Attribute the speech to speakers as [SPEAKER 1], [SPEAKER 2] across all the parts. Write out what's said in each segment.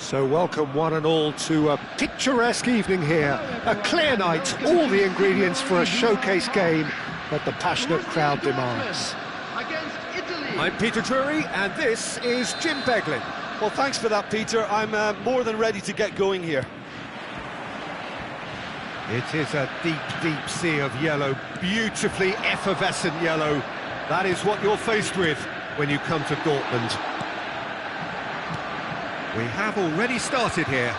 [SPEAKER 1] So welcome one and all to a picturesque evening here. A clear night, all the ingredients for a showcase game that the passionate crowd demands. I'm Peter Drury and this is Jim Beglin.
[SPEAKER 2] Well, thanks for that, Peter. I'm more than ready to get going here.
[SPEAKER 1] It is a deep, deep sea of yellow, beautifully effervescent yellow. That is what you're faced with when you come to Dortmund. We have already started here.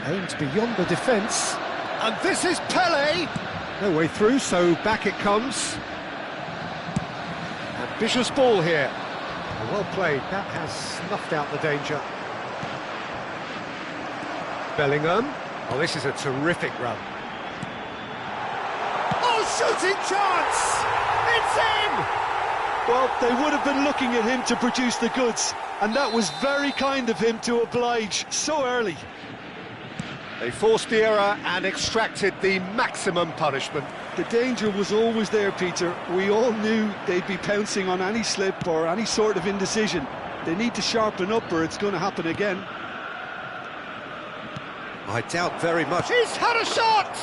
[SPEAKER 1] Aimed beyond the defence. And this is Pele! No way through, so back it comes. Ambitious ball here. Well played, that has snuffed out the danger. Bellingham. Oh, this is a terrific run. Oh, shooting chance! It's in!
[SPEAKER 2] Well, they would have been looking at him to produce the goods, and that was very kind of him to oblige so early.
[SPEAKER 1] They forced the error and extracted the maximum punishment.
[SPEAKER 2] The danger was always there, Peter. We all knew they'd be pouncing on any slip or any sort of indecision. They need to sharpen up or it's going to happen again.
[SPEAKER 1] I doubt very much. He's had a shot!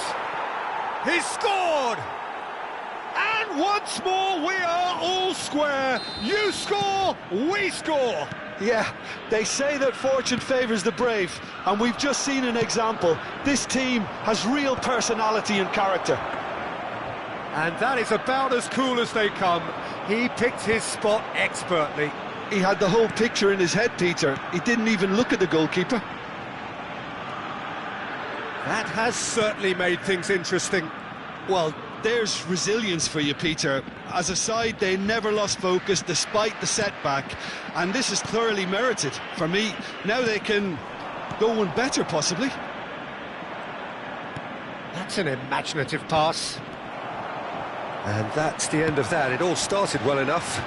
[SPEAKER 1] He's scored! And once more we are all square. You score, we score.
[SPEAKER 2] Yeah, they say that fortune favours the brave, and we've just seen an example. This team has real personality and character.
[SPEAKER 1] And that is about as cool as they come. He picked his spot expertly.
[SPEAKER 2] He had the whole picture in his head, Peter. He didn't even look at the goalkeeper.
[SPEAKER 1] That has certainly made things interesting.
[SPEAKER 2] Well, there's resilience for you, Peter. As a side, they never lost focus despite the setback, and this is thoroughly merited for me. Now they can go one better, possibly.
[SPEAKER 1] That's an imaginative pass. And that's the end of that. It all started well enough.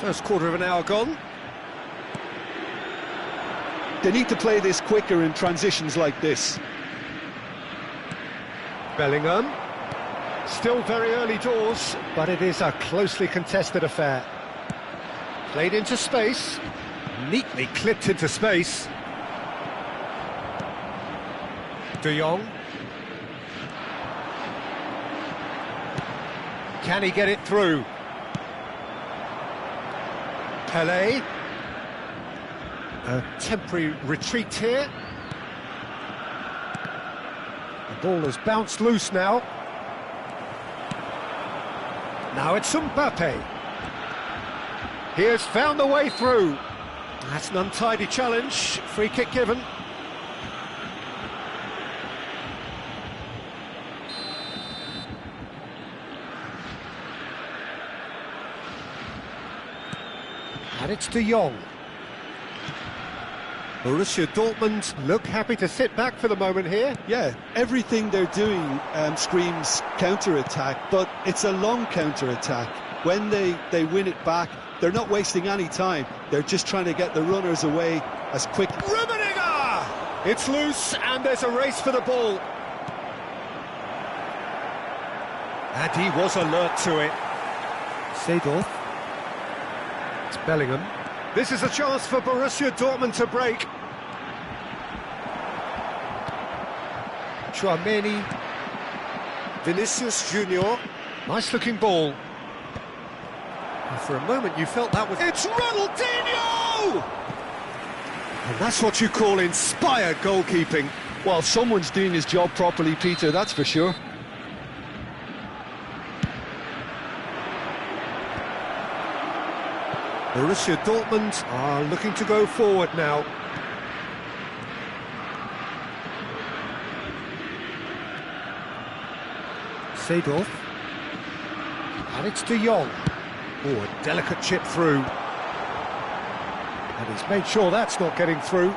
[SPEAKER 1] First quarter of an hour gone.
[SPEAKER 2] They need to play this quicker in transitions like this.
[SPEAKER 1] Bellingham. Still very early doors, but it is a closely contested affair. Played into space. Neatly clipped into space. De Jong. Can he get it through? Pele. A temporary retreat here. The ball has bounced loose now. Now it's Mbappe. He has found a way through. That's an untidy challenge. Free kick given. And it's De Jong. Borussia Dortmund look happy to sit back for the moment here.
[SPEAKER 2] Yeah, everything they're doing screams counter-attack, but it's a long counter-attack. When they win it back, they're not wasting any time. They're just trying to get the runners away as quick.
[SPEAKER 1] Rummenigge! It's loose and there's a race for the ball. And he was alert to it. Seedorf. It's Bellingham. This is a chance for Borussia Dortmund to break. Tchouaméni. Vinicius Junior. Nice looking ball. And for a moment you felt that was... It's Ronaldinho! And that's what you call inspired goalkeeping.
[SPEAKER 2] Well, someone's doing his job properly, Peter, that's for sure.
[SPEAKER 1] Borussia Dortmund are looking to go forward now. Seedorf. And it's De Jong. Oh, a delicate chip through. And he's made sure that's not getting through.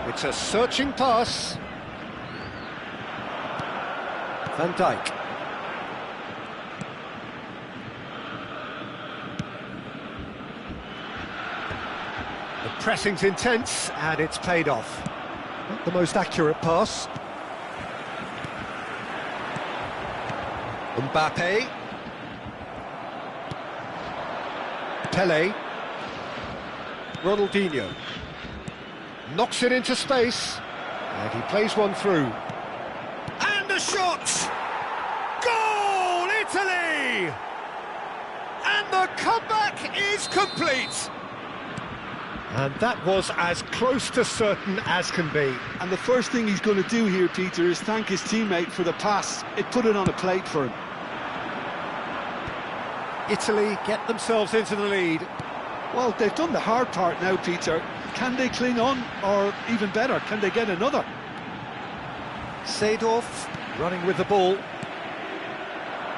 [SPEAKER 1] It's a searching pass. Van Dijk. The pressing's intense, and it's paid off. Not the most accurate pass. Mbappe. Pele. Ronaldinho. Knocks it into space. And he plays one through. And a shot! Goal, Italy! And the comeback is complete. And that was as close to certain as can be.
[SPEAKER 2] And the first thing he's going to do here, Peter, is thank his teammate for the pass. It put it on a plate for him.
[SPEAKER 1] Italy get themselves into the lead.
[SPEAKER 2] Well, they've done the hard part now, Peter. Can they cling on, or even better, can they get another?
[SPEAKER 1] Seedorf running with the ball.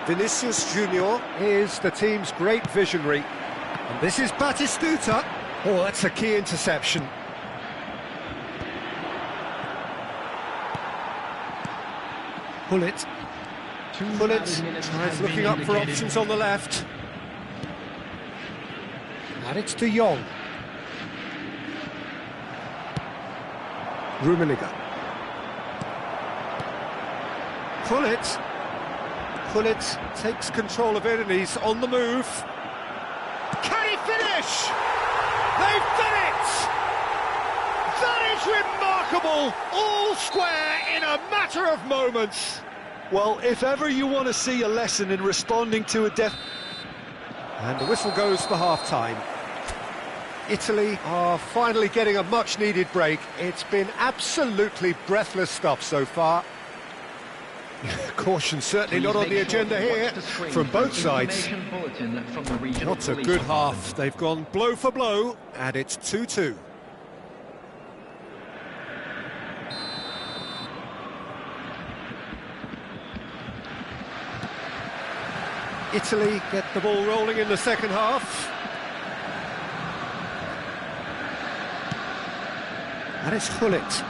[SPEAKER 1] Vinicius Junior is the team's great visionary. And this is Batistuta. Oh, that's a key interception. Gullit. Gullit is looking up for options on the left. And it's De Jong. Rummenigge. Gullit. Gullit takes control of it and he's on the move. Can he finish? They've done it! That is remarkable! All square in a matter of moments.
[SPEAKER 2] Well, if ever you want to see a lesson in responding to a death...
[SPEAKER 1] And the whistle goes for half-time. Italy are finally getting a much-needed break. It's been absolutely breathless stuff so far. Caution certainly not on the agenda here from both sides. Not a good half. They've gone blow for blow, and it's 2-2. Italy get the ball rolling in the second half. And it's Gullit.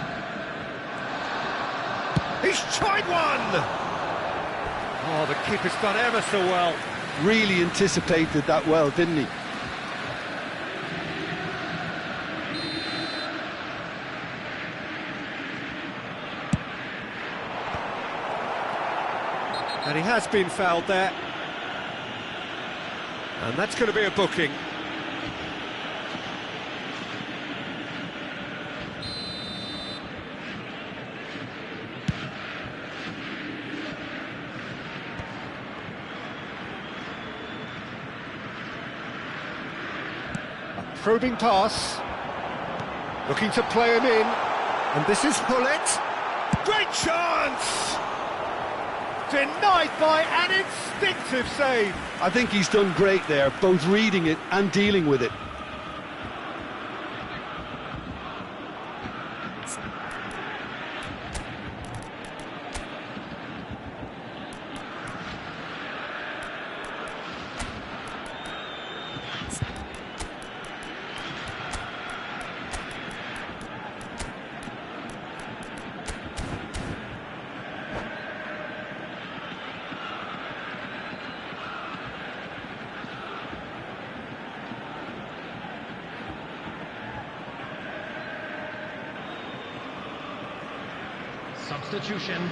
[SPEAKER 1] He's tried one! Oh, the keeper's done ever so well.
[SPEAKER 2] Really anticipated that well, didn't he?
[SPEAKER 1] And he has been fouled there. And that's going to be a booking. Probing pass, looking to play him in, and this is Gullit. Great chance! Denied by an instinctive save.
[SPEAKER 2] I think he's done great there, both reading it and dealing with it.
[SPEAKER 3] Substitution.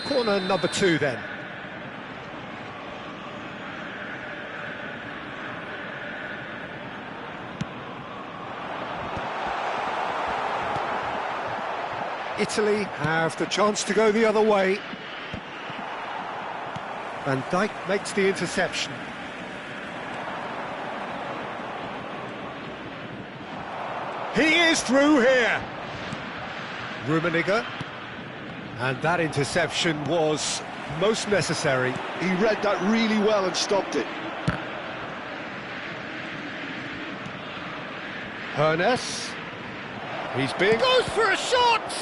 [SPEAKER 1] Corner number 2 then. Italy have the chance to go the other way. Van Dijk makes the interception. He is through here. Rummenigge. And that interception was most necessary.
[SPEAKER 2] He read that really well and stopped it.
[SPEAKER 1] Hernes. He's being... goes for a shot!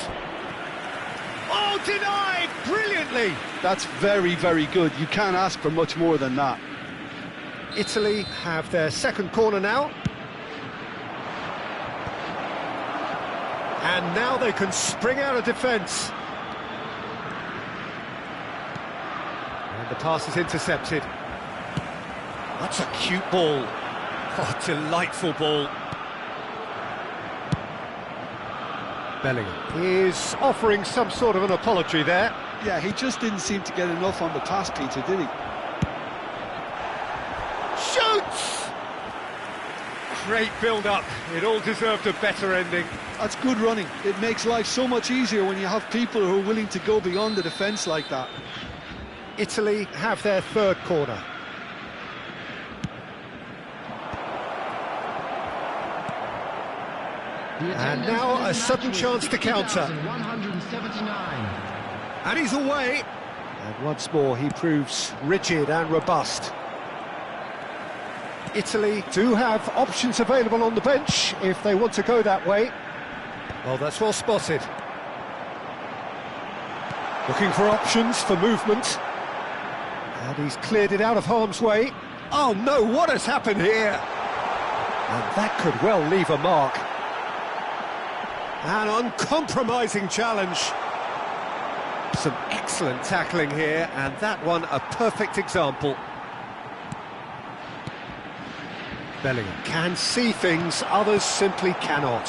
[SPEAKER 1] Oh, denied brilliantly!
[SPEAKER 2] That's very, very good. You can't ask for much more than that.
[SPEAKER 1] Italy have their second corner now. And now they can spring out of defence. And the pass is intercepted. That's a cute ball. Oh, delightful ball. Bellingham is offering some sort of an apology there.
[SPEAKER 2] Yeah, he just didn't seem to get enough on the pass, Peter, did he?
[SPEAKER 1] Shoots! Great build-up. It all deserved a better ending.
[SPEAKER 2] That's good running. It makes life so much easier when you have people who are willing to go beyond the defence like that.
[SPEAKER 1] Italy have their third corner. And now a sudden chance to counter. And he's away. And once more he proves rigid and robust. Italy do have options available on the bench if they want to go that way. Well, that's well spotted. Looking for options for movement. And he's cleared it out of harm's way. Oh no, what has happened here? And that could well leave a mark. An uncompromising challenge. Some excellent tackling here, and that one a perfect example. Bellingham can see things others simply cannot.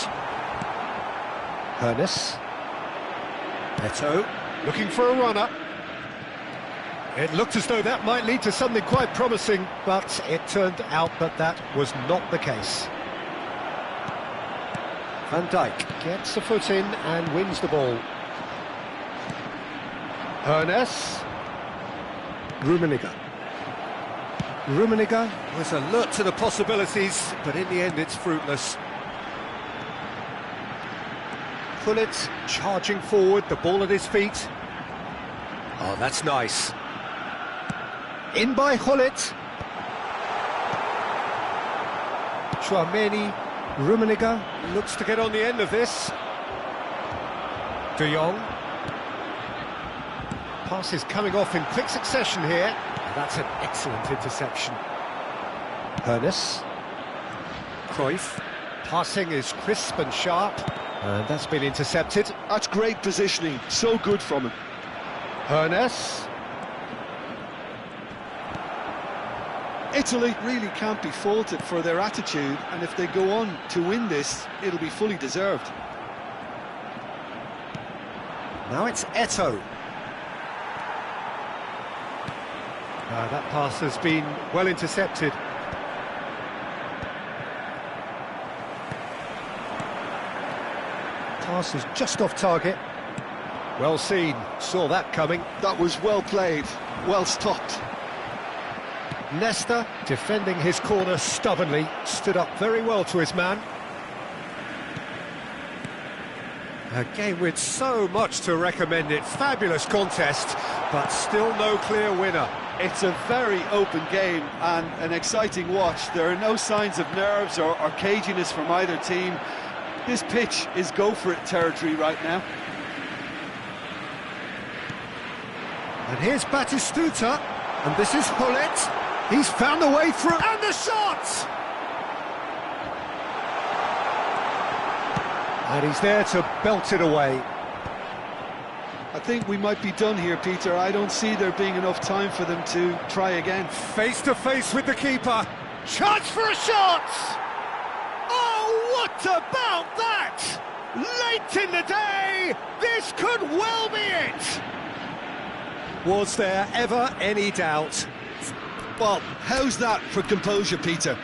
[SPEAKER 1] Hoeneß. Eto'o looking for a runner. It looked as though that might lead to something quite promising, but it turned out that was not the case. Van Dijk gets a foot in and wins the ball. Hoeneß. Rummenigge. Rummenigge was alert to the possibilities, but in the end it's fruitless. Gullit charging forward, the ball at his feet. Oh, that's nice. In by Gullit. Tchouaméni. Rummenigge looks to get on the end of this. De Jong. Passes coming off in quick succession here. That's an excellent interception. Hoeneß. Cruyff. Passing is crisp and sharp. And that's been intercepted.
[SPEAKER 2] That's great positioning. So good from him.
[SPEAKER 1] Hoeneß.
[SPEAKER 2] Italy really can't be faulted for their attitude, and if they go on to win this, it'll be fully deserved.
[SPEAKER 1] Now it's Eto'o. That pass has been well intercepted. Pass is just off target. Well seen, saw that coming.
[SPEAKER 2] That was well played, well stopped.
[SPEAKER 1] Nesta, defending his corner stubbornly, stood up very well to his man. A game with so much to recommend it. Fabulous contest, but still no clear winner.
[SPEAKER 2] It's a very open game and an exciting watch. There are no signs of nerves or caginess from either team. This pitch is go-for-it territory right now.
[SPEAKER 1] And here's Batistuta, and this is Gullit. He's found a way through, and the shot! And he's there to belt it away.
[SPEAKER 2] I think we might be done here, Peter. I don't see there being enough time for them to try again.
[SPEAKER 1] Face to face with the keeper. Chance for a shot! Oh, what about that? Late in the day, this could well be it! Was there ever any doubt?
[SPEAKER 2] Well, how's that for composure, Peter?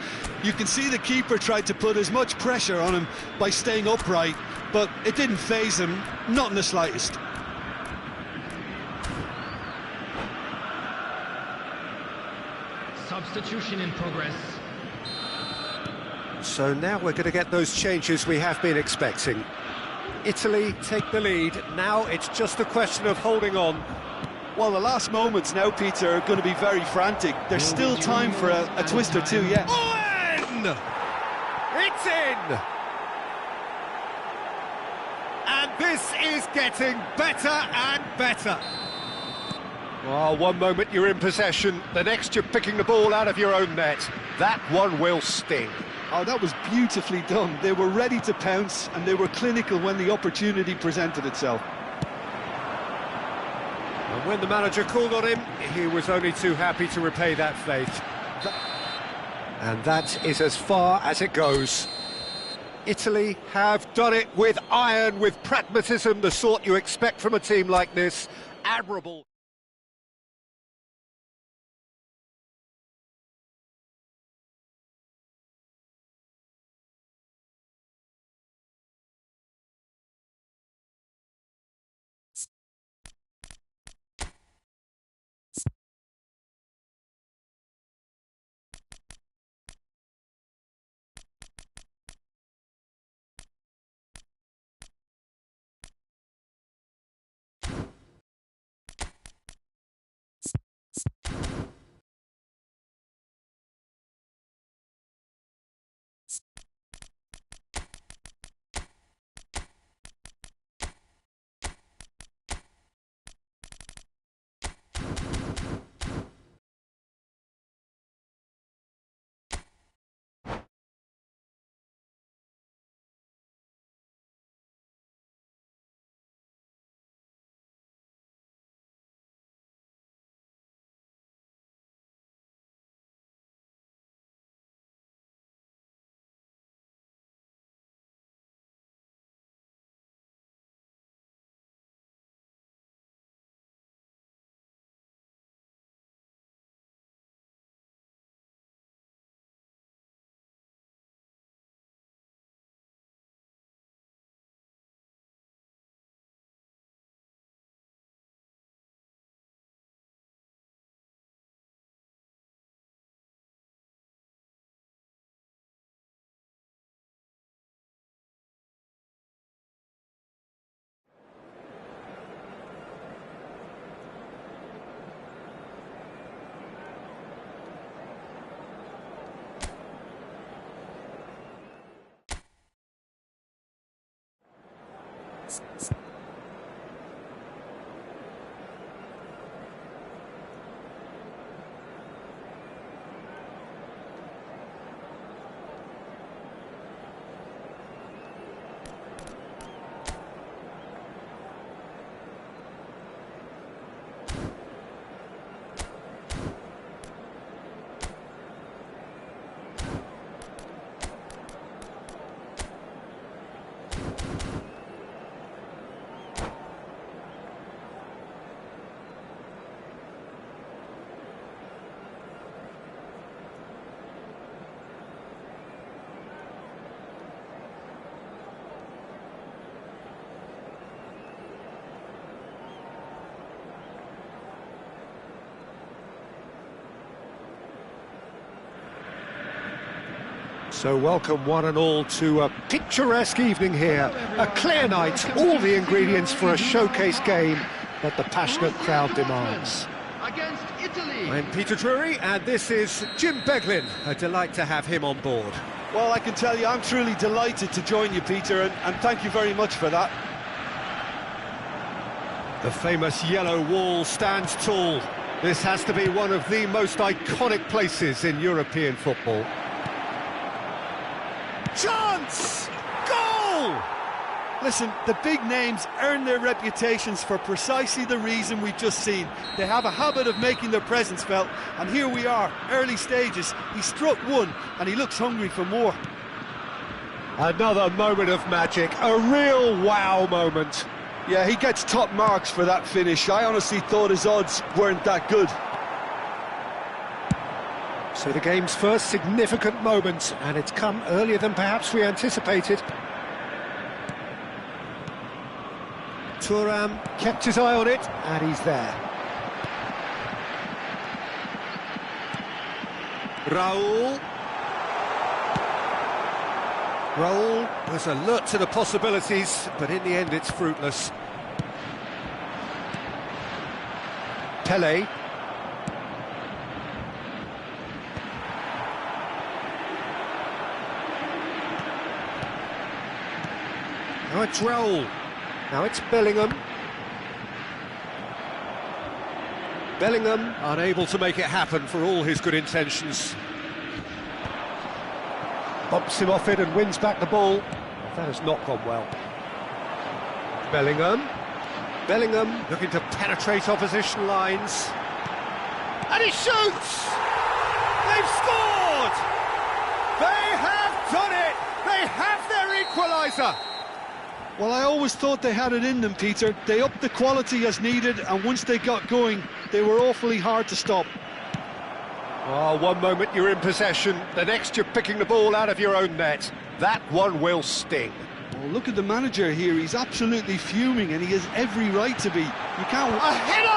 [SPEAKER 2] You can see the keeper tried to put as much pressure on him by staying upright, but it didn't faze him, not in the slightest.
[SPEAKER 3] Substitution in progress.
[SPEAKER 1] So now we're going to get those changes we have been expecting. Italy take the lead. Now it's just a question of holding on.
[SPEAKER 2] Well, the last moments now, Peter, are going to be very frantic. There's still time for a twist or two yet.
[SPEAKER 1] Owen! It's in! And this is getting better and better. Oh, one moment you're in possession, the next you're picking the ball out of your own net. That one will sting.
[SPEAKER 2] Oh, that was beautifully done. They were ready to pounce, and they were clinical when the opportunity presented itself.
[SPEAKER 1] And when the manager called on him, he was only too happy to repay that faith. And that is as far as it goes. Italy have done it with iron, with pragmatism, the sort you expect from a team like this, admirable. So welcome one and all to a picturesque evening here, a clear night, all the ingredients for a showcase game that the passionate crowd demands.
[SPEAKER 3] Against Italy.
[SPEAKER 1] I'm Peter Drury and this is Jim Beglin. A delight to have him on board.
[SPEAKER 2] Well, I can tell you I'm truly delighted to join you, Peter, and thank you very much for that.
[SPEAKER 1] The famous yellow wall stands tall. This has to be one of the most iconic places in European football. Chance! Goal!
[SPEAKER 2] Listen, the big names earn their reputations for precisely the reason we've just seen. They have a habit of making their presence felt, and here we are, early stages. He struck one, and he looks hungry for more.
[SPEAKER 1] Another moment of magic, a real wow moment.
[SPEAKER 2] Yeah, he gets top marks for that finish. I honestly thought his odds weren't that good.
[SPEAKER 1] So the game's first significant moment, and it's come earlier than perhaps we anticipated. Thuram kept his eye on it, and he's there. Raul was alert to the possibilities, but in the end it's fruitless. Pele. Now it's Raul. Now it's Bellingham. Bellingham unable to make it happen for all his good intentions. Bumps him off it and wins back the ball. That has not gone well. Bellingham looking to penetrate opposition lines. And he shoots! They've scored! They have done it! They have their equaliser!
[SPEAKER 2] Well, I always thought they had it in them, Peter. They upped the quality as needed, and once they got going, they were awfully hard to stop.
[SPEAKER 1] Oh, one moment you're in possession, the next you're picking the ball out of your own net. That one will sting.
[SPEAKER 2] Well, look at the manager here. He's absolutely fuming, and he has every right to be. You can't...
[SPEAKER 1] A header!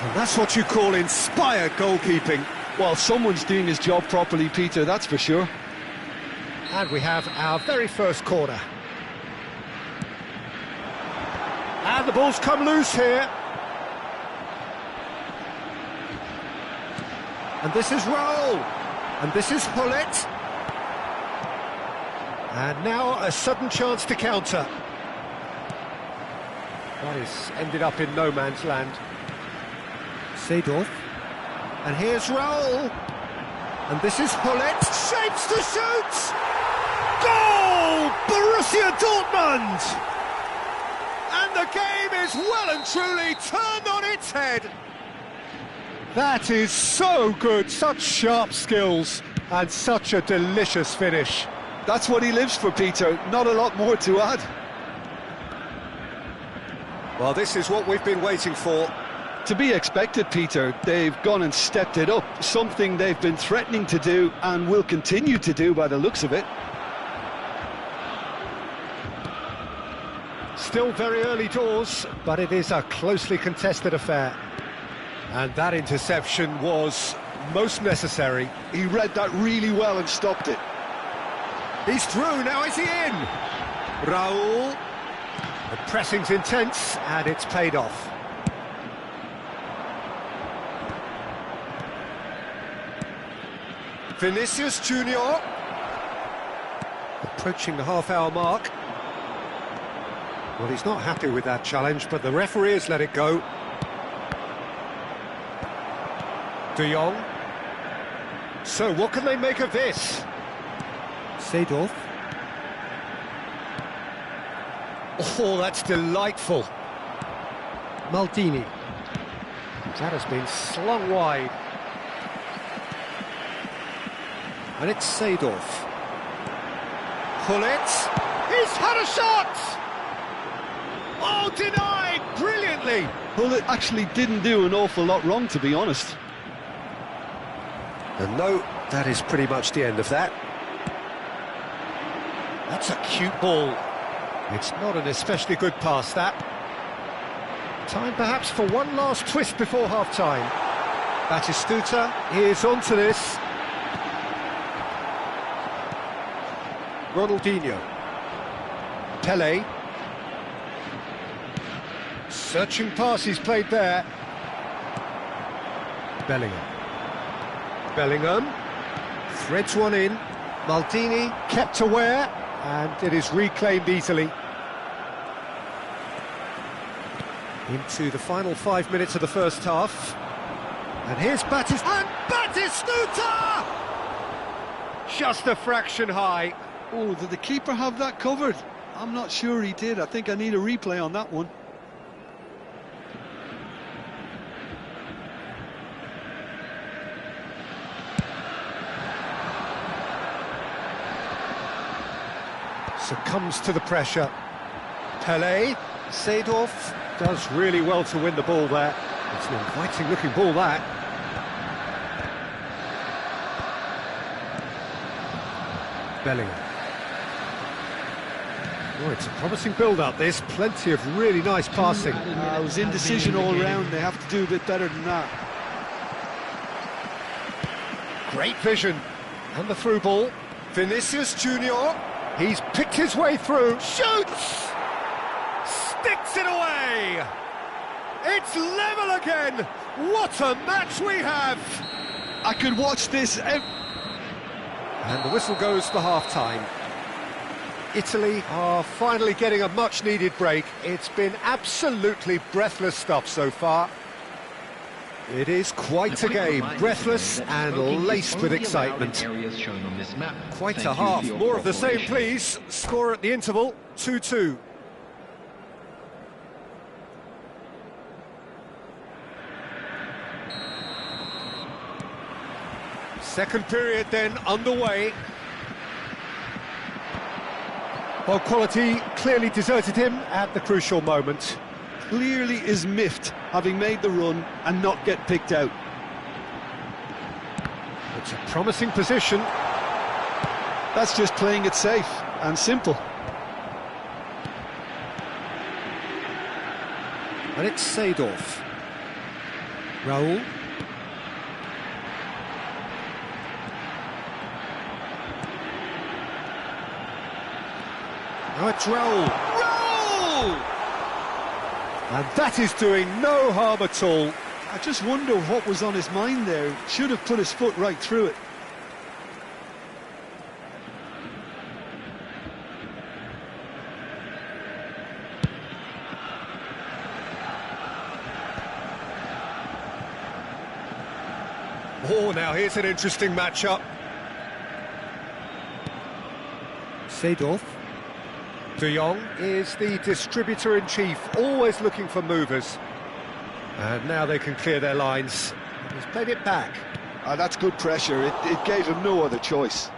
[SPEAKER 1] And that's what you call inspired goalkeeping.
[SPEAKER 2] Well, someone's doing his job properly, Peter, that's for sure.
[SPEAKER 1] And we have our very first corner. And the ball's come loose here. And this is Raul. And this is Hullet. And now a sudden chance to counter. That is ended up in no man's land. Seedorf. And here's Raul. And this is Hullet. Shapes to shoot! Goal! Borussia Dortmund! And the game is well and truly turned on its head. That is so good, such sharp skills, and such a delicious finish.
[SPEAKER 2] That's what he lives for, Peter, not a lot more to add.
[SPEAKER 1] Well, this is what we've been waiting for.
[SPEAKER 2] To be expected, Peter. They've gone and stepped it up, something they've been threatening to do and will continue to do by the looks of it.
[SPEAKER 1] Still very early doors, but it is a closely contested affair. And that interception was most necessary.
[SPEAKER 2] He read that really well and stopped it.
[SPEAKER 1] He's through, now is he in? Raul. The pressing's intense, and it's paid off. Vinicius Junior. Approaching the half-hour mark. Well, he's not happy with that challenge, but the referee has let it go. De Jong. So, what can they make of this? Seedorf. Oh, that's delightful. Maldini. That has been slung wide. And it's Seedorf. Hullet. He's had a shot! Oh, denied brilliantly!
[SPEAKER 2] Hullet actually didn't do an awful lot wrong, to be honest.
[SPEAKER 1] And no, that is pretty much the end of that. That's a cute ball. It's not an especially good pass, that. Time perhaps for one last twist before half-time. Batistuta is onto this. Ronaldinho. Pelé. Searching pass he's played there. Bellingham threads one in. Maldini kept aware, and it is reclaimed easily. Into the final 5 minutes of the first half. And here's Batistuta! Just a fraction high.
[SPEAKER 2] Oh, did the keeper have that covered? I'm not sure he did. I think I need a replay on that one.
[SPEAKER 1] Succumbs to the pressure. Pelé. Seedorf does really well to win the ball there. It's an inviting looking ball, that. Bellingham. Oh, it's a promising build-up, this. Plenty of really nice passing.
[SPEAKER 2] It was indecision all round. They have to do a bit better than that.
[SPEAKER 1] Great vision. And the through ball. Vinicius Junior. He's picked his way through. Shoots! Sticks it away! It's level again! What a match we have!
[SPEAKER 2] I could watch this.
[SPEAKER 1] And the whistle goes for half-time. Italy are finally getting a much-needed break. It's been absolutely breathless stuff so far. It is quite a game, breathless and laced with excitement. Quite a half. More of the same, please. Score at the interval, 2-2. Second period then underway. Well, quality clearly deserted him at the crucial moment.
[SPEAKER 2] Clearly is miffed, having made the run and not get picked out.
[SPEAKER 1] It's a promising position.
[SPEAKER 2] That's just playing it safe and simple.
[SPEAKER 1] And it's Seedorf. Raul. Now it's Raul. Raul! And that is doing no harm at all.
[SPEAKER 2] I just wonder what was on his mind there. Should have put his foot right through it.
[SPEAKER 1] Oh, now here's an interesting matchup. Seedorf. De Jong is the distributor-in-chief, always looking for movers. And now they can clear their lines. He's played it back.
[SPEAKER 2] That's good pressure. It gave him no other choice.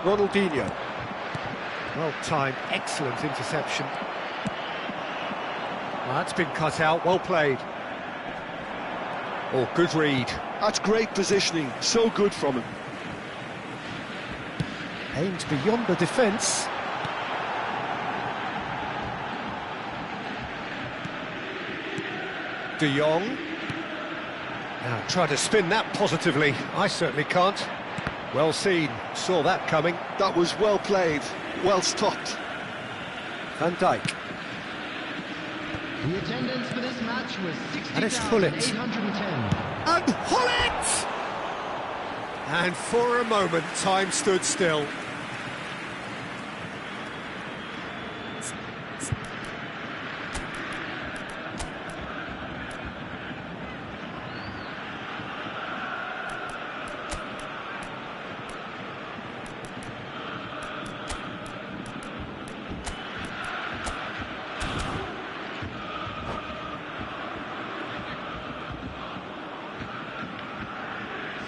[SPEAKER 1] Ronaldinho. Well-timed, excellent interception. Well, that's been cut out, well played. Oh, good read.
[SPEAKER 2] That's great positioning, so good from him.
[SPEAKER 1] Aimed beyond the defence. De Jong. Now try to spin that positively. I certainly can't. Well seen, saw that coming.
[SPEAKER 2] That was well played, well stopped.
[SPEAKER 1] Van Dijk.
[SPEAKER 3] The attendance for this match was
[SPEAKER 1] And it's Gullit.
[SPEAKER 3] 60,810.
[SPEAKER 1] And Gullit! And for a moment, time stood still.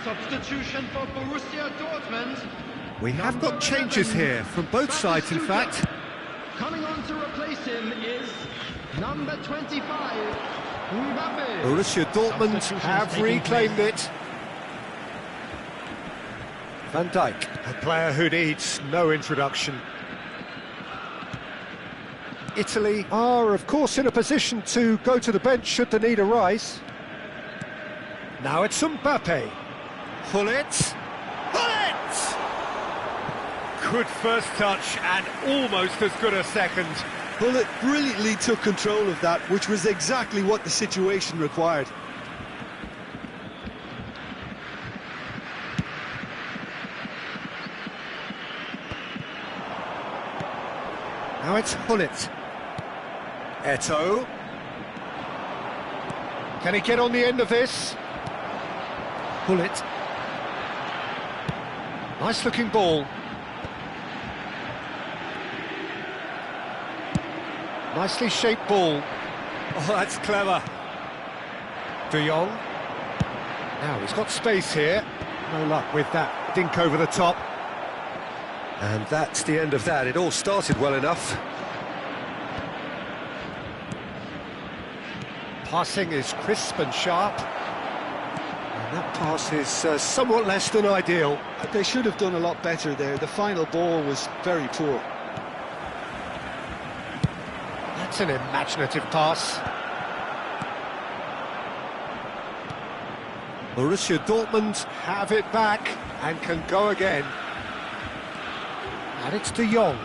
[SPEAKER 3] Substitution for Borussia Dortmund.
[SPEAKER 1] We have got changes here, from both sides in fact.
[SPEAKER 3] Coming on to replace him is number 25, Mbappe.
[SPEAKER 1] Borussia Dortmund have reclaimed it. Van Dijk, a player who needs no introduction. Italy are, of course, in a position to go to the bench should the need arise. Now it's Mbappe. Gullit. Gullit! Good first touch and almost as good a second.
[SPEAKER 2] Gullit brilliantly took control of that, which was exactly what the situation required.
[SPEAKER 1] Now it's Gullit. Eto'o. Can he get on the end of this? Gullit. Nice looking ball. Nicely shaped ball. Oh, that's clever. De Jong. Now he's got space here. No luck with that dink over the top. And that's the end of that. It all started well enough. Passing is crisp and sharp. And that pass is somewhat less than ideal.
[SPEAKER 2] They should have done a lot better there. The final ball was very poor.
[SPEAKER 1] That's an imaginative pass. Borussia Dortmund have it back and can go again. And it's De Jong.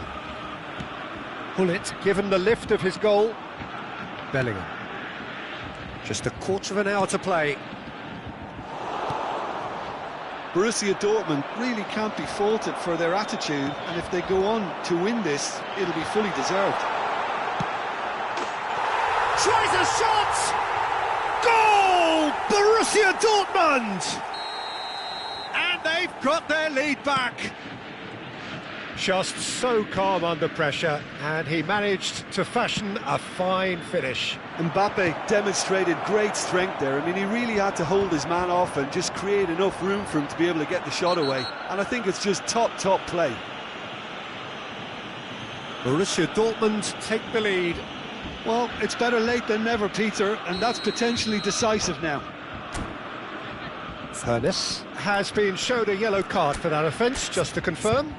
[SPEAKER 1] Gullit given the lift of his goal. Bellingham. Just a quarter of an hour to play.
[SPEAKER 2] Borussia Dortmund really can't be faulted for their attitude, and if they go on to win this, it'll be fully deserved.
[SPEAKER 1] Tries a shot! Goal! Borussia Dortmund! And they've got their lead back. Just so calm under pressure, and he managed to fashion a fine finish.
[SPEAKER 2] Mbappe demonstrated great strength there. I mean, he really had to hold his man off and just create enough room for him to be able to get the shot away. And I think it's just top play.
[SPEAKER 1] Borussia Dortmund take the lead.
[SPEAKER 2] Well, it's better late than never, Peter, and that's potentially decisive now.
[SPEAKER 1] Furness has been showed a yellow card for that offence, just to confirm.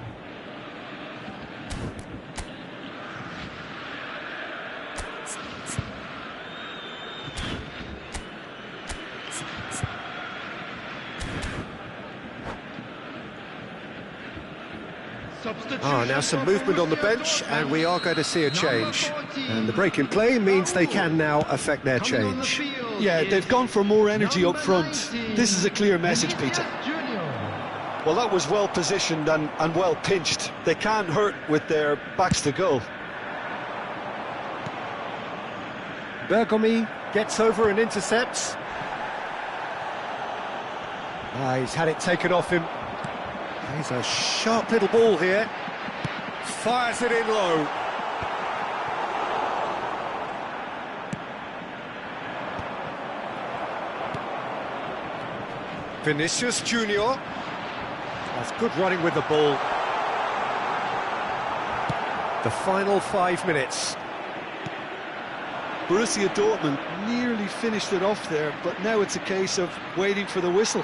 [SPEAKER 1] Now some movement on the bench, and we are going to see a change. And the break in play means they can now affect their change.
[SPEAKER 2] Yeah, they've gone for more energy up front. This is a clear message, Peter. Well, that was well positioned and well pinched. They can't hurt with their backs to goal.
[SPEAKER 1] Bergomi gets over and intercepts. He's had it taken off him. He's a sharp little ball here. Fires it in low. Vinicius Junior. That's good running with the ball. The final 5 minutes.
[SPEAKER 2] Borussia Dortmund nearly finished it off there, but now it's a case of waiting for the whistle.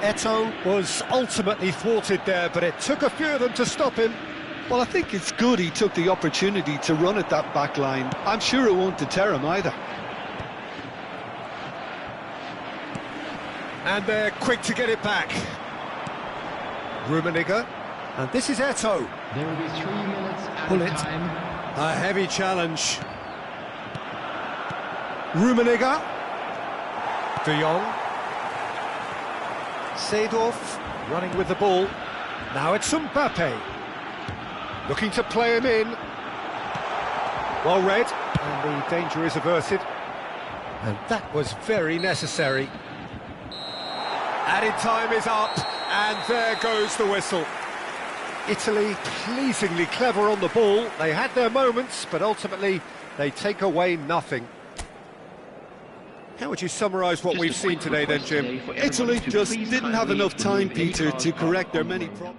[SPEAKER 1] Eto'o was ultimately thwarted there, but it took a few of them to stop him.
[SPEAKER 2] Well, I think it's good he took the opportunity to run at that back line. I'm sure it won't deter him either.
[SPEAKER 1] And they're quick to get it back. Rummenigge, and this is Eto'o.
[SPEAKER 3] There will be 3 minutes added time.
[SPEAKER 1] A heavy challenge. Rummenigge. De Jong. Seedorf running with the ball. Now it's Mbappe. Looking to play him in. Well read, and the danger is averted. And that was very necessary. Added time is up, and there goes the whistle. Italy pleasingly clever on the ball. They had their moments, but ultimately they take away nothing. How would you summarise what we've seen today then, Jim?
[SPEAKER 2] Italy just didn't have enough time, Peter, to correct their many problems.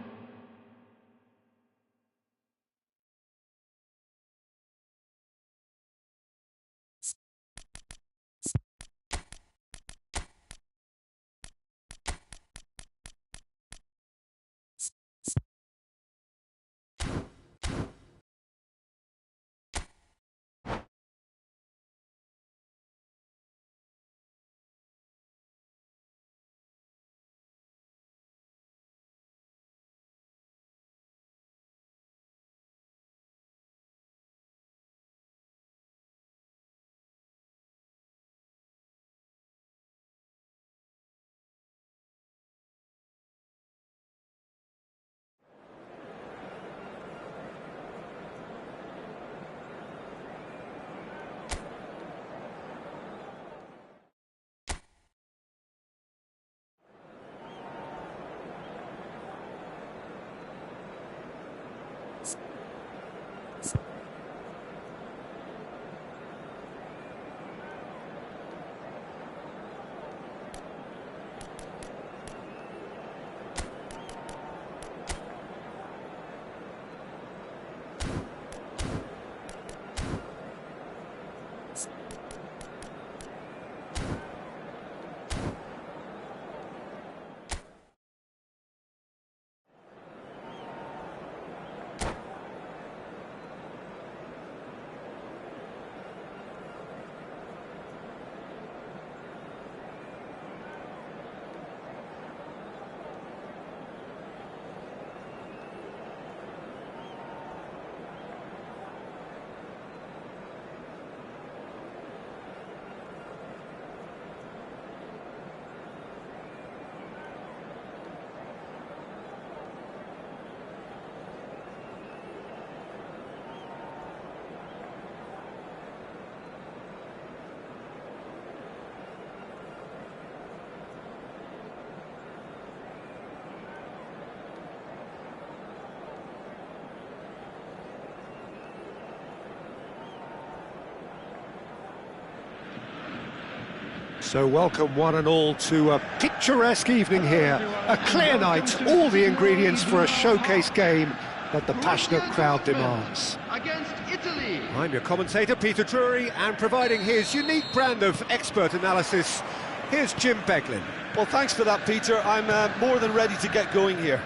[SPEAKER 1] So welcome one and all to a picturesque evening here. A clear night, all the ingredients for a showcase game that the passionate crowd demands.
[SPEAKER 3] Against Italy.
[SPEAKER 1] I'm your commentator, Peter Drury, and providing his unique brand of expert analysis, here's Jim Beglin.
[SPEAKER 2] Well, thanks for that, Peter. I'm more than ready to get going here.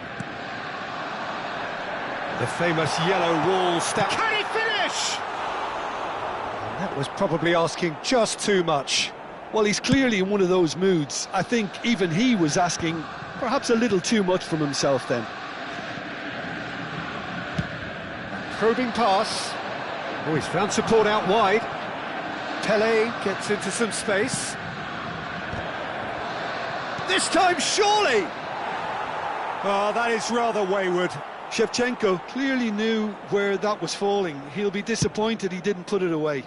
[SPEAKER 1] The famous yellow wall step. Can he finish? And that was probably asking just too much.
[SPEAKER 2] Well, he's clearly in one of those moods. I think even he was asking perhaps a little too much from himself then.
[SPEAKER 1] Probing pass. Oh, he's found support out wide. Pele gets into some space. This time, surely! Oh, that is rather wayward.
[SPEAKER 2] Shevchenko clearly knew where that was falling. He'll be disappointed he didn't put it away.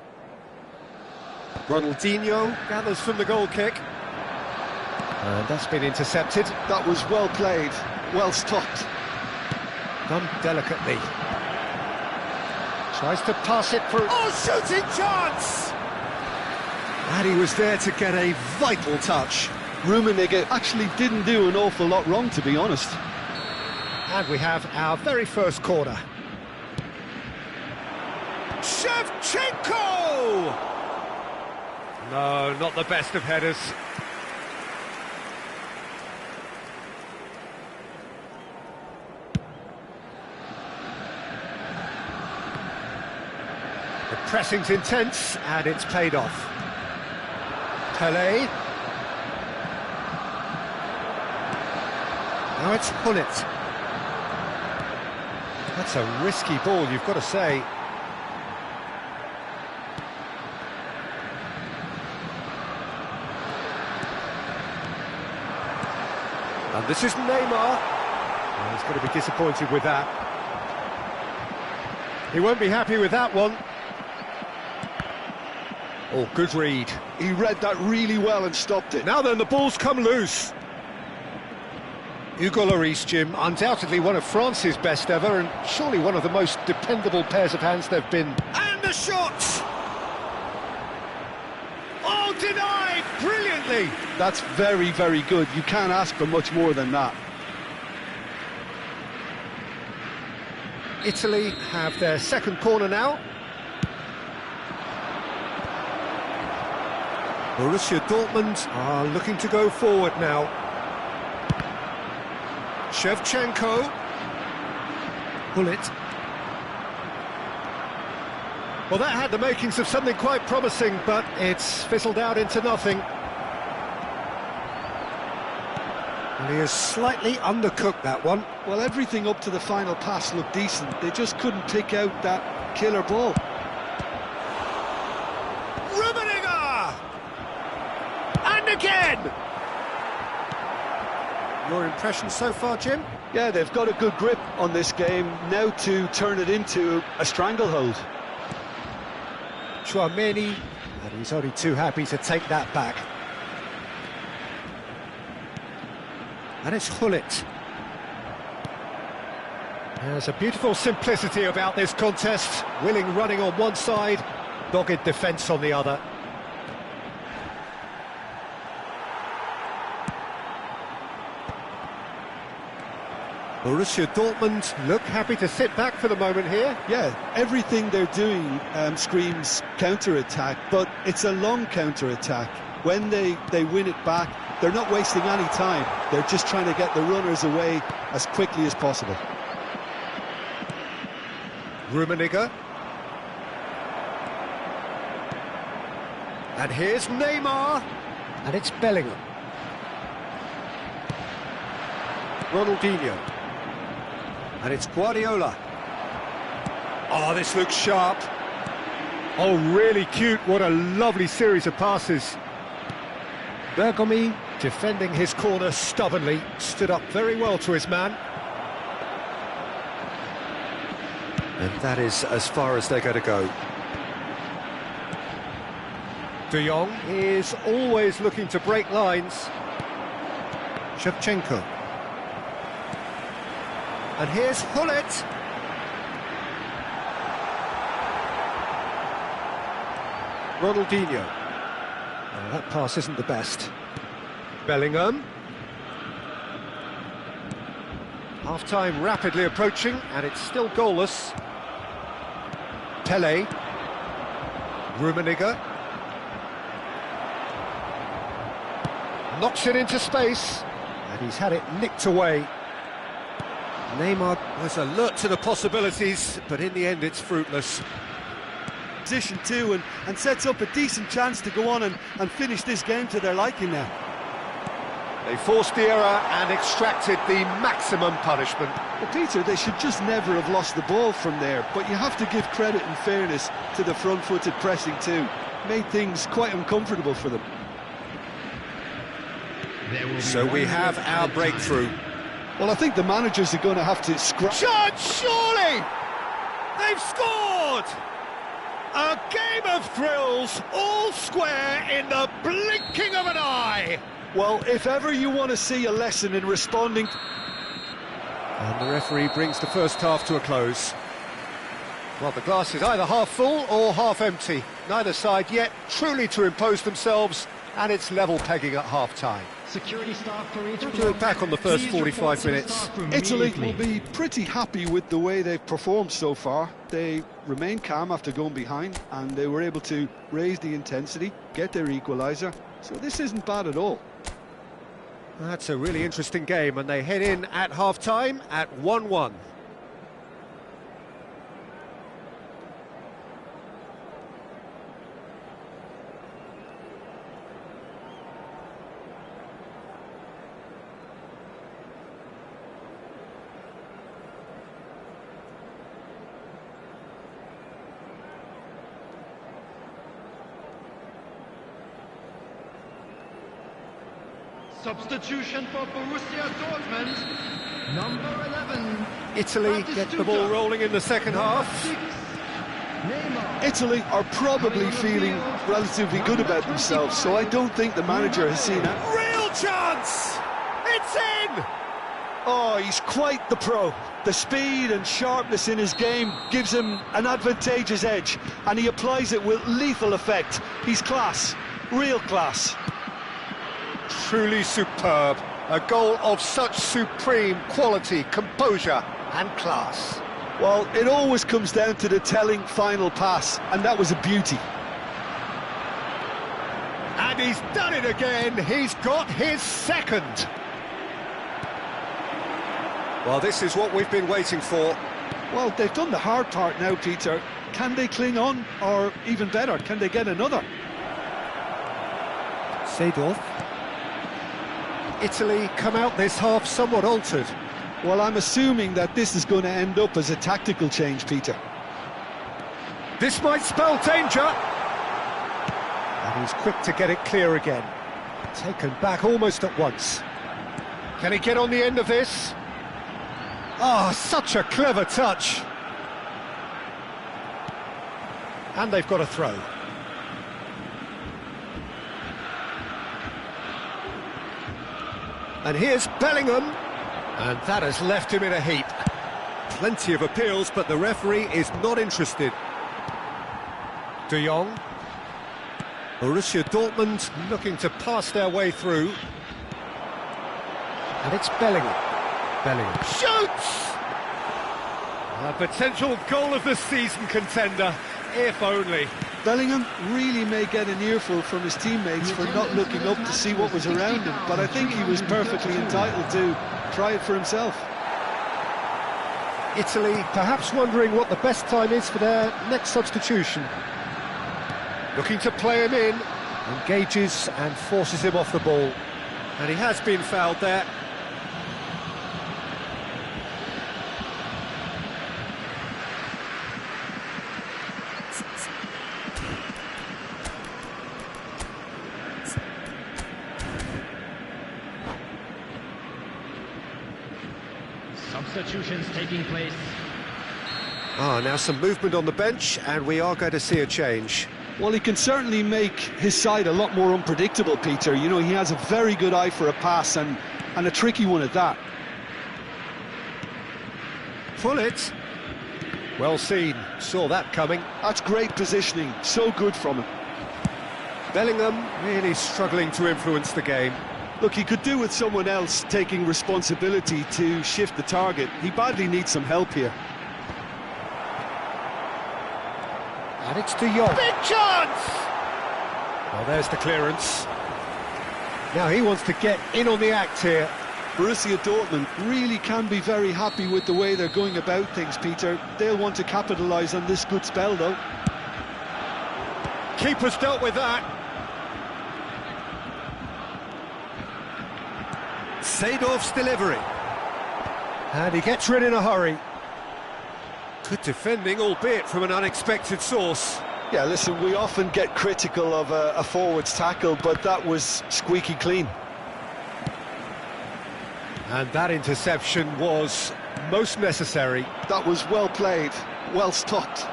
[SPEAKER 1] Ronaldinho gathers from the goal kick. And that's been intercepted.
[SPEAKER 2] That was well played, well stopped.
[SPEAKER 1] Done delicately. Tries to pass it through. Oh, shooting chance! And he was there to get a vital touch.
[SPEAKER 2] Rummenigge actually didn't do an awful lot wrong, to be honest.
[SPEAKER 1] And we have our very first corner. Shevchenko! No, not the best of headers. The pressing's intense, and it's paid off. Pele. Now it's Gullit. That's a risky ball, you've got to say. And this is Neymar. Well, he's going to be disappointed with that. He won't be happy with that one. Oh, good read.
[SPEAKER 2] He read that really well and stopped it.
[SPEAKER 1] Now then, the ball's come loose. Hugo Lloris, Jim, undoubtedly one of France's best ever, and surely one of the most dependable pairs of hands they've been. And the shot! Oh, denied brilliantly!
[SPEAKER 2] That's very, very good. You can't ask for much more than that.
[SPEAKER 1] Italy have their second corner now. Borussia Dortmund are looking to go forward now. Shevchenko. Gullit. Well, that had the makings of something quite promising, but it's fizzled out into nothing. And he has slightly undercooked that one.
[SPEAKER 2] Well, everything up to the final pass looked decent. They just couldn't pick out that killer ball.
[SPEAKER 1] Rummenigge! And again! Your impression so far, Jim?
[SPEAKER 2] Yeah, they've got a good grip on this game, now to turn it into a stranglehold.
[SPEAKER 1] Tchouaméni, and he's only too happy to take that back. And it's Gullit. There's a beautiful simplicity about this contest. Willing running on one side, dogged defence on the other. Borussia Dortmund look happy to sit back for the moment here.
[SPEAKER 2] Yeah, everything they're doing screams counter-attack, but it's a long counter-attack. When they win it back, they're not wasting any time. They're just trying to get the runners away as quickly as possible.
[SPEAKER 1] Rummenigge. And here's Neymar. And it's Bellingham. Ronaldinho. And it's Guardiola. Oh, this looks sharp. Oh, really cute. What a lovely series of passes. Bergomi, defending his corner stubbornly, stood up very well to his man. And that is as far as they're going to go. De Jong is always looking to break lines. Shevchenko. And here's Gullit. Ronaldinho. That pass isn't the best. Bellingham. Half-time rapidly approaching, and it's still goalless. Pele. Rummenigge. Knocks it into space, and he's had it nicked away. Neymar was alert to the possibilities, but in the end it's fruitless.
[SPEAKER 2] Position too, and sets up a decent chance to go on and finish this game to their liking now.
[SPEAKER 1] They forced the error and extracted the maximum punishment.
[SPEAKER 2] Well, Peter, they should just never have lost the ball from there, but you have to give credit and fairness to the front-footed pressing too. Made things quite uncomfortable for them.
[SPEAKER 1] So we have our breakthrough.
[SPEAKER 2] Well, I think the managers are going to have to scrap.
[SPEAKER 1] Shot, surely! They've scored! A game of thrills, all square in the blinking of an eye!
[SPEAKER 2] Well, if ever you want to see a lesson in responding...
[SPEAKER 1] And the referee brings the first half to a close. Well, the glass is either half full or half empty. Neither side yet truly to impose themselves, and it's level pegging at half-time.
[SPEAKER 3] Security staff for each
[SPEAKER 1] We'll do it back on the first 45 minutes.
[SPEAKER 2] Italy will be pretty happy with the way they've performed so far. They remained calm after going behind, and they were able to raise the intensity, get their equaliser. So this isn't bad at all.
[SPEAKER 1] That's a really interesting game, and they head in at half-time at 1-1.
[SPEAKER 3] Substitution for Borussia Dortmund, number 11.
[SPEAKER 1] Italy get the ball rolling in the second half.
[SPEAKER 2] Italy are probably feeling relatively good about themselves, so I don't think the manager has seen it.
[SPEAKER 1] Real chance! It's in!
[SPEAKER 2] Oh, he's quite the pro. The speed and sharpness in his game gives him an advantageous edge, and he applies it with lethal effect. He's class, real class.
[SPEAKER 1] Truly superb. A goal of such supreme quality, composure and class.
[SPEAKER 2] Well, it always comes down to the telling final pass, and that was a beauty.
[SPEAKER 1] And he's done it again. He's got his second. Well, this is what we've been waiting for.
[SPEAKER 2] Well, they've done the hard part now, Peter. Can they cling on, or even better, can they get another?
[SPEAKER 1] Seedorf. Italy come out this half somewhat altered.
[SPEAKER 2] Well, I'm assuming that this is going to end up as a tactical change, Peter.
[SPEAKER 1] This might spell danger. And he's quick to get it clear again. Taken back almost at once. Can he get on the end of this? Ah, such a clever touch. And they've got a throw. And here's Bellingham, and that has left him in a heap. Plenty of appeals, but the referee is not interested. De Jong. Borussia Dortmund looking to pass their way through. And it's Bellingham. Bellingham shoots! A potential goal of the season contender, if only.
[SPEAKER 2] Bellingham really may get an earful from his teammates for not looking up to see what was around him, but I think he was perfectly entitled to try it for himself.
[SPEAKER 1] Italy perhaps wondering what the best time is for their next substitution. Looking to play him in, engages and forces him off the ball. And he has been fouled there.
[SPEAKER 3] Substitutions taking place.
[SPEAKER 1] Now some movement on the bench, and we are going to see a change.
[SPEAKER 2] Well, he can certainly make his side a lot more unpredictable, Peter. You know, he has a very good eye for a pass, and a tricky one at that.
[SPEAKER 1] Pullet. Well seen, saw that coming.
[SPEAKER 2] That's great positioning, so good from him.
[SPEAKER 1] Bellingham really struggling to influence the game.
[SPEAKER 2] Look, he could do with someone else taking responsibility to shift the target. He badly needs some help here.
[SPEAKER 1] And it's De Jong. Big chance! Well, there's the clearance. Now he wants to get in on the act here.
[SPEAKER 2] Borussia Dortmund really can be very happy with the way they're going about things, Peter. They'll want to capitalise on this good spell, though.
[SPEAKER 1] Keeper's dealt with that. Seedorf's delivery. And he gets rid in a hurry. Good defending, albeit from an unexpected source.
[SPEAKER 2] Yeah, listen, we often get critical of a forward's tackle, but that was squeaky clean.
[SPEAKER 1] And that interception was most necessary.
[SPEAKER 2] That was well played, well stopped.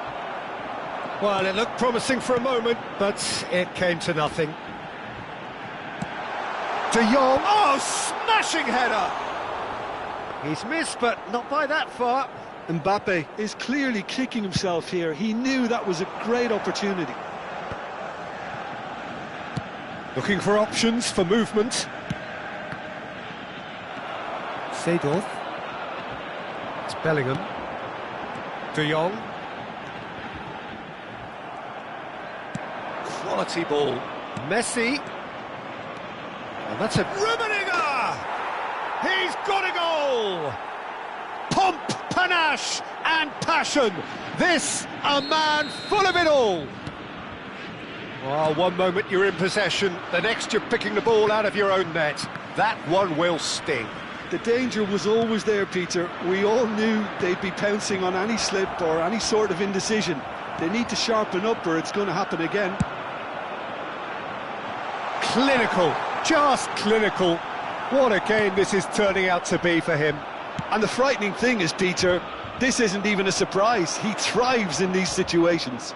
[SPEAKER 1] Well, it looked promising for a moment, but it came to nothing. De Jong, oh, smashing header! He's missed, but not by that far.
[SPEAKER 2] Mbappe is clearly kicking himself here. He knew that was a great opportunity.
[SPEAKER 1] Looking for options for movement. Seedorf. It's Bellingham. De Jong. Quality ball. Messi. And that's a Rummenigge! He's got a goal! Pomp, panache and passion. This, a man full of it all. Well, one moment you're in possession, the next you're picking the ball out of your own net. That one will sting.
[SPEAKER 2] The danger was always there, Peter. We all knew they'd be pouncing on any slip or any sort of indecision. They need to sharpen up or it's going to happen again.
[SPEAKER 1] Clinical, just clinical. What a game this is turning out to be for him.
[SPEAKER 2] And the frightening thing is, Peter, this isn't even a surprise. He thrives in these situations.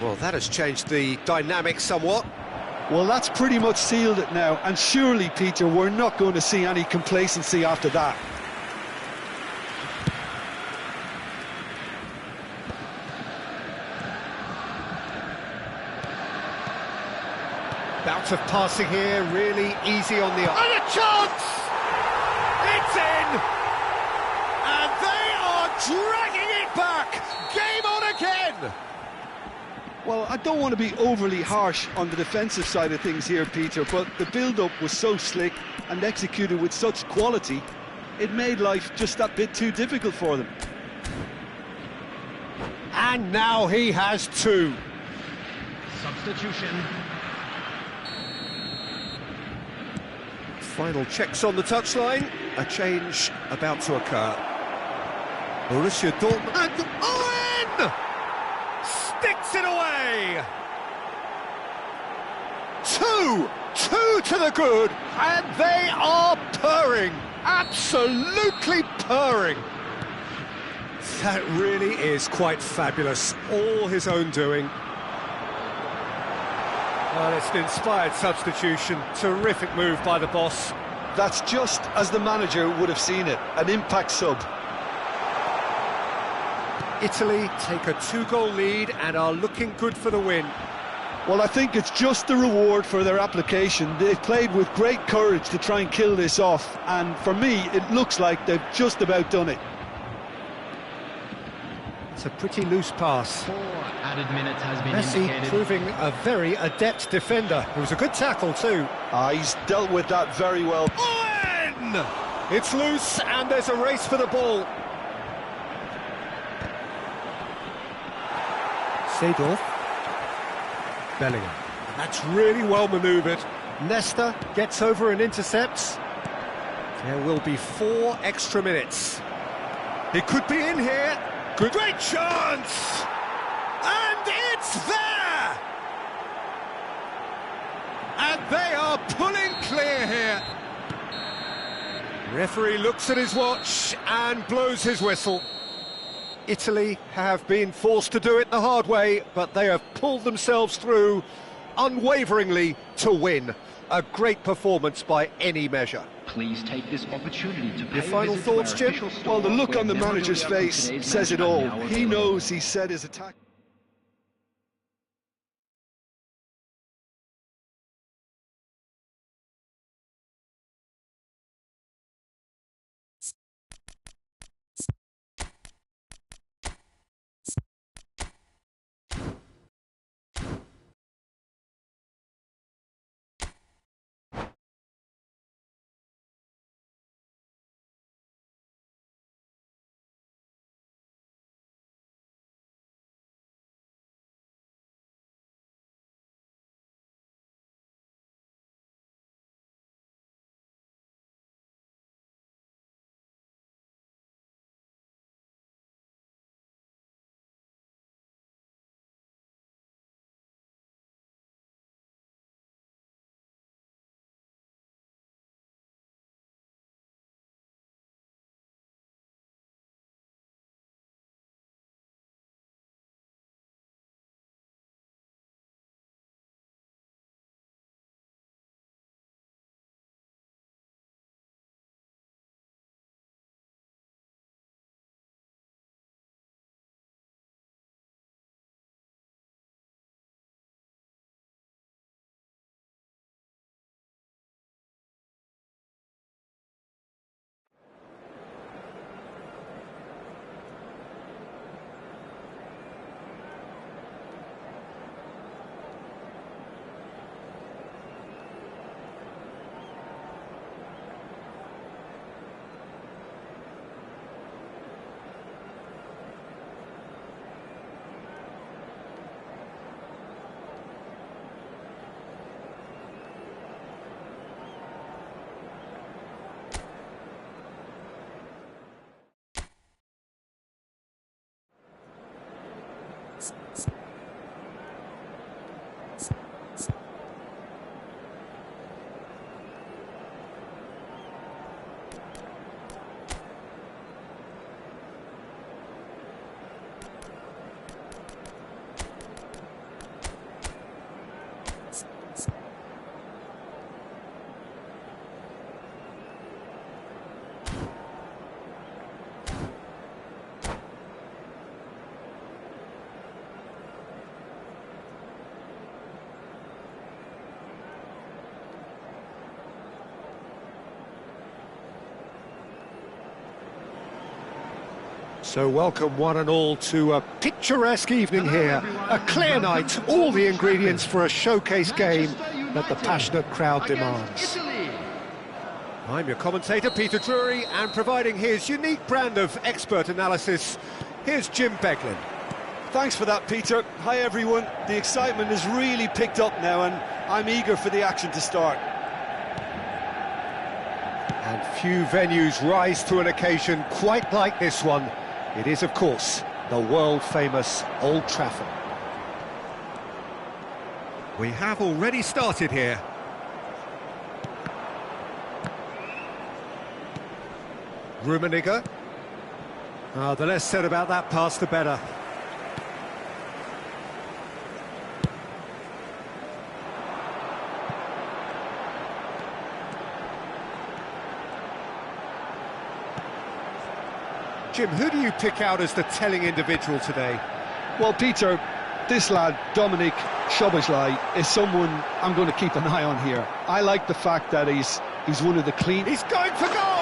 [SPEAKER 1] Well, that has changed the dynamic somewhat.
[SPEAKER 2] Well, that's pretty much sealed it now. And surely, Peter, we're not going to see any complacency after that.
[SPEAKER 1] Bout of passing here, really easy on the... And a chance! It's in! And they are dragging it back! Game on again!
[SPEAKER 2] Well, I don't want to be overly harsh on the defensive side of things here, Peter, but the build-up was so slick and executed with such quality, it made life just that bit too difficult for them.
[SPEAKER 1] And now he has two.
[SPEAKER 3] Substitution.
[SPEAKER 1] Final checks on the touchline. A change about to occur. Borussia Dortmund and Owen sticks it away. Two to the good, and they are purring, absolutely purring. That really is quite fabulous. All his own doing. Well, it's an inspired substitution. Terrific move by the boss.
[SPEAKER 2] That's just as the manager would have seen it, an impact sub.
[SPEAKER 1] Italy take a 2-goal lead and are looking good for the win.
[SPEAKER 2] Well, I think it's just the reward for their application. They've played with great courage to try and kill this off, and for me, it looks like they've just about done it.
[SPEAKER 1] It's a pretty loose pass.
[SPEAKER 3] 4 added minutes has been
[SPEAKER 1] Messi
[SPEAKER 3] indicated.
[SPEAKER 1] proving a very adept defender. It was a good tackle too.
[SPEAKER 2] He's dealt with that very well.
[SPEAKER 1] Owen! It's loose and there's a race for the ball. Seedorf. Bellingham. That's really well manoeuvred. Nesta gets over and intercepts. There will be 4 extra minutes. He could be in here. Good. Great chance! And it's there! And they are pulling clear here. Referee looks at his watch and blows his whistle. Italy have been forced to do it the hard way, but they have pulled themselves through unwaveringly to win. A great performance by any measure.
[SPEAKER 3] Please take this opportunity to pay
[SPEAKER 1] Your final
[SPEAKER 3] a visit to our
[SPEAKER 1] thoughts, Jim?
[SPEAKER 3] official store
[SPEAKER 2] Well, the look
[SPEAKER 3] where
[SPEAKER 2] on the
[SPEAKER 3] memorabilia
[SPEAKER 2] manager's
[SPEAKER 3] from
[SPEAKER 2] face
[SPEAKER 3] today's
[SPEAKER 2] says
[SPEAKER 3] match
[SPEAKER 2] it
[SPEAKER 3] are
[SPEAKER 2] all.
[SPEAKER 3] now
[SPEAKER 2] He
[SPEAKER 3] available.
[SPEAKER 2] knows he set his attack.
[SPEAKER 1] So welcome one and all to a picturesque evening here, a clear night, all the ingredients for a showcase game that the passionate crowd demands. I'm your commentator, Peter Drury, and providing his unique brand of expert analysis, here's Jim Beglin.
[SPEAKER 2] Thanks for that, Peter. Hi, everyone. The excitement has really picked up now, and I'm eager for the action to start.
[SPEAKER 1] And few venues rise to an occasion quite like this one. It is, of course, the world-famous Old Trafford. We have already started here. Rummenigge. The less said about that pass, the better. Jim, who do you pick out as the telling individual today?
[SPEAKER 2] Well, Peter, this lad, Dominik Szoboszlai, is someone I'm going to keep an eye on here. I like the fact that he's one of the clean...
[SPEAKER 1] He's going for goal!